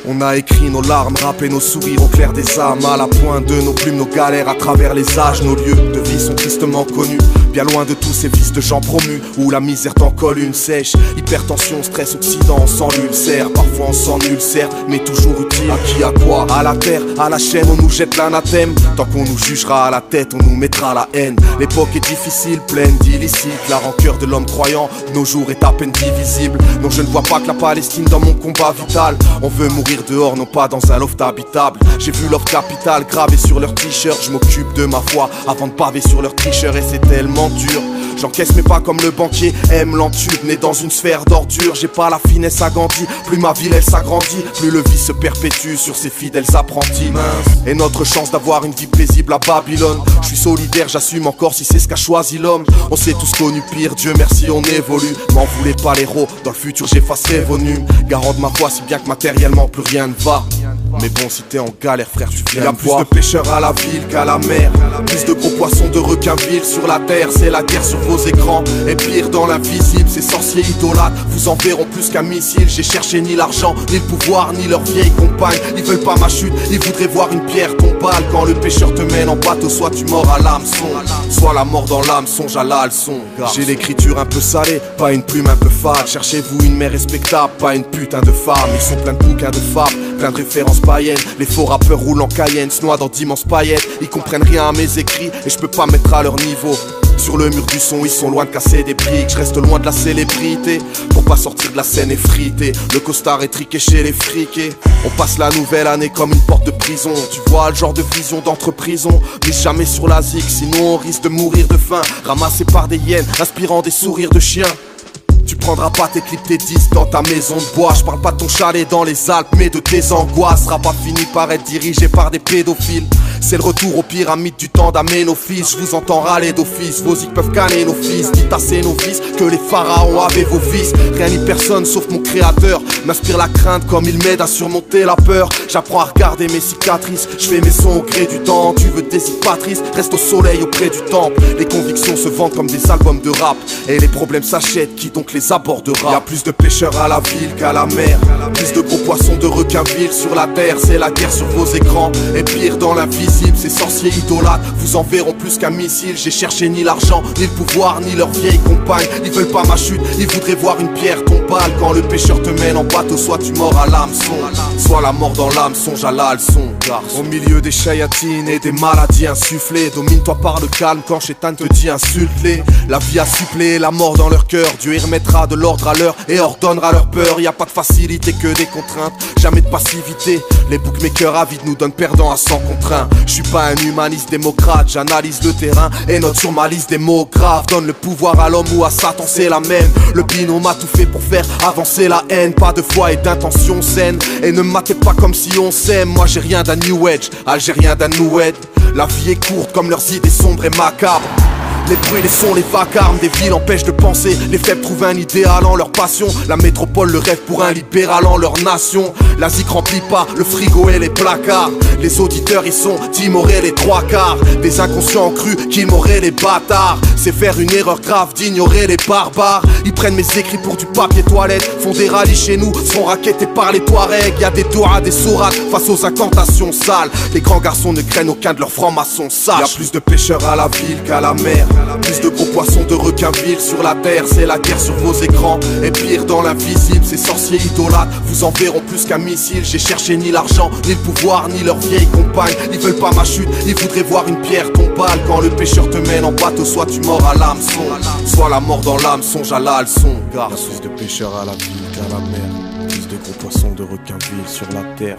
On a écrit nos larmes, rappé nos sourires au clair des âmes. À la pointe de nos plumes, nos galères à travers les âges. Nos lieux de vie sont tristement connus, bien loin de tous ces vices de gens promus, où la misère t'en colle une sèche. Hypertension, stress, occident, on s'en ulcère. Parfois on s'en ulcère, mais toujours utile. À qui, à quoi? À la terre, à la chaîne, on nous jette l'anathème. Tant qu'on nous jugera à la tête, on nous mettra la haine. L'époque est difficile, pleine d'illicites. La rancœur de l'homme croyant, nos jours est à peine divisible. Non, je ne vois pas que la Palestine dans mon combat vital. On veut mourir dehors, non pas dans un loft habitable. J'ai vu leur capitale gravé sur leur t-shirt. Je m'occupe de ma foi avant de paver sur leur tricheur. Et c'est tellement dur. J'encaisse mais pas comme le banquier aime l'entube, né dans une sphère d'ordure. J'ai pas la finesse à Gandhi, plus ma ville elle s'agrandit, plus le vice se perpétue sur ses fidèles apprentis. Et notre chance d'avoir une vie paisible à Babylone. Je suis solidaire, j'assume encore si c'est ce qu'a choisi l'homme. On s'est tous connus pire, Dieu merci on évolue. M'en voulez pas l'héros, dans le futur j'effacerai vos nus. Garant de ma foi si bien que matériellement plus rien ne va. Mais bon, si t'es en galère, frère, tu viens. Y'a plus de pêcheurs à la ville qu'à la mer. Plus de gros poissons, de requins vils sur la terre. C'est la guerre sur vos écrans. Et pire dans l'invisible, ces sorciers idolâtres vous en verront plus qu'un missile. J'ai cherché ni l'argent, ni le pouvoir, ni leur vieille compagne. Ils veulent pas ma chute, ils voudraient voir une pierre tombale. Quand le pêcheur te mène en bateau, soit tu mords à l'hameçon, soit la mort dans l'âme, songe à la leçon. J'ai l'écriture un peu salée, pas une plume un peu fade. Cherchez-vous une mère respectable, pas une putain de femme. Ils sont pleins de bouquins de fables, plein de références païennes. Les faux rappeurs roulent en Cayenne, se noient dans d'immenses paillettes. Ils comprennent rien à mes écrits et je peux pas mettre à leur niveau. Sur le mur du son, ils sont loin de casser des briques. Je reste loin de la célébrité pour pas sortir de la scène effritée. Le costard est triqué chez les friqués. On passe la nouvelle année comme une porte de prison. Tu vois le genre de vision d'entreprise. Mais jamais sur la zig, sinon on risque de mourir de faim. Ramassé par des hyènes, inspirant des sourires de chiens. Tu prendras pas tes clips, tes disques dans ta maison de bois. Je parle pas de ton chalet dans les Alpes, mais de tes angoisses. Sera pas fini par être dirigé par des pédophiles. C'est le retour aux pyramides du temps d'Aménophis. Je vous entends râler d'office, vos zics peuvent canner nos fils. Dites à ces novices que les pharaons avaient vos vices. Rien ni personne sauf mon créateur m'inspire la crainte comme il m'aide à surmonter la peur. J'apprends à regarder mes cicatrices, je fais mes sons au gré du temps. Tu veux des cicatrices, reste au soleil auprès du temple. Les convictions se vendent comme des albums de rap. Et les problèmes s'achètent, qui donc les abordera? Y'a plus de pêcheurs à la ville qu'à la mer. Plus de gros poissons, de requins vils sur la terre. C'est la guerre sur vos écrans. Et pire dans l'invisible, ces sorciers idolâtres vous en verront plus qu'un missile. J'ai cherché ni l'argent, ni le pouvoir, ni leur vieille compagne. Ils veulent pas ma chute, ils voudraient voir une pierre tombale. Quand le pêcheur te mène en bateau, soit tu mords à l'hameçon, soit la mort dans l'âme, songe à la leçon. Au milieu des chayatines et des maladies insufflées, domine-toi par le calme quand Chétan te dit insulte-les. La vie a suppléé la mort dans leur cœur. Dieu y remettra de l'ordre à l'heure et ordonnera leur peur. Y a pas de facilité que des contraintes, jamais de passivité. Les bookmakers avides nous donnent perdants à 100 contre 1. Je suis pas un humaniste démocrate, j'analyse le terrain et note sur ma liste des mots graves. Donne le pouvoir à l'homme ou à Satan, c'est la même. Le binôme a tout fait pour faire avancer la haine. Pas de foi et d'intention saine. Et ne me matez pas comme si on s'aime. Moi j'ai rien d'un New Age, algérien d'un Noued. La vie est courte comme leurs idées sombres et macabres. Les bruits, les sons, les vacarmes des villes empêchent de penser. Les faibles trouvent un idéal en leur passion. La métropole le rêve pour un libéral en leur nation. La zik remplit pas le frigo et les placards. Les auditeurs ils sont timorés les trois quarts. Des inconscients crus qu'ils m'auraient les bâtards. C'est faire une erreur grave d'ignorer les barbares. Ils prennent mes écrits pour du papier toilette. Font des rallyes chez nous, sont raquettés par les Touaregs. Y'a des doigts, des sourates face aux incantations sales. Les grands garçons ne craignent aucun de leurs francs-maçons sages. Y'a plus de pêcheurs à la ville qu'à la mer. Plus de gros poissons, de requins vils sur la terre. C'est la guerre sur vos écrans. Et pire dans l'invisible, ces sorciers idolâtres vous en verront plus qu'un missile. J'ai cherché ni l'argent, ni le pouvoir, ni leur vieille compagne. Ils veulent pas ma chute, ils voudraient voir une pierre tombale. Quand le pêcheur te mène en bateau, soit tu mords à l'hameçon, soit la mort dans l'âme, songe à la leçon. Car plus de pêcheurs à la ville qu'à la mer. Plus de gros poissons, de requins vils sur la terre.